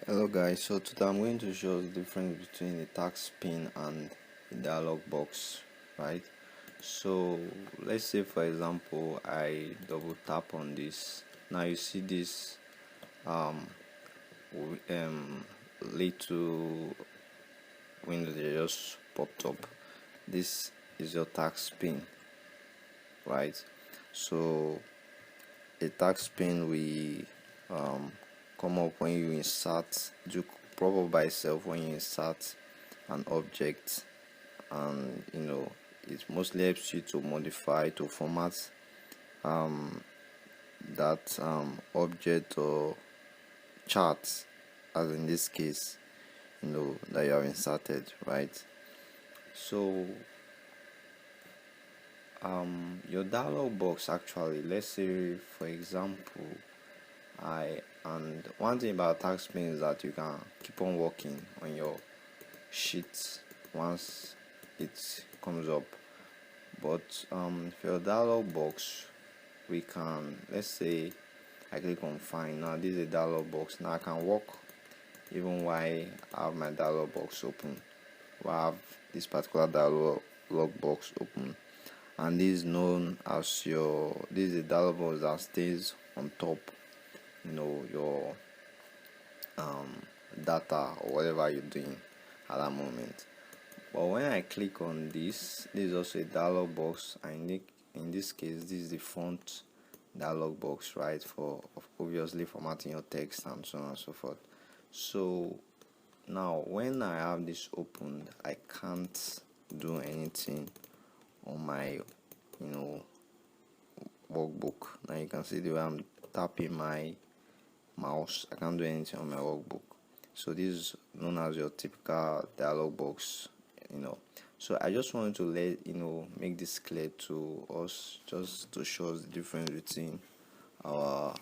Hello guys, so today I'm going to show the difference between the task pin and the dialog box, right? So let's say for example I double tap on this. Now you see this um, little window that just popped up. This is your task pin, right? So a task pin we come up when you insert, do pop up by itself when you insert an object, and it mostly helps you to modify, to format that object or chart, as in this case, that you have inserted, right? So your dialog box, actually, let's say for example and one thing about task pin is that you can keep on working on your sheet once it comes up, but for your dialog box, we can, let's say I click on find. Now this is a dialog box. Now I can work even while I have my dialog box open, while I have this particular dialog box open, and this is known as this is a dialog box that stays on top your data or whatever you're doing at that moment. But when I click on this is also a dialog box, and in this case this is the front dialog box, right, for obviously formatting your text and so on and so forth. So now when I have this opened, I can't do anything on my workbook. Now you can see the way I'm tapping my mouse. I can't do anything on my workbook. So this is known as your typical dialog box. So I just wanted to make this clear to us, just to show us the difference between our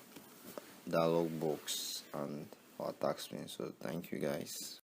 dialog box and our task pin. So thank you guys.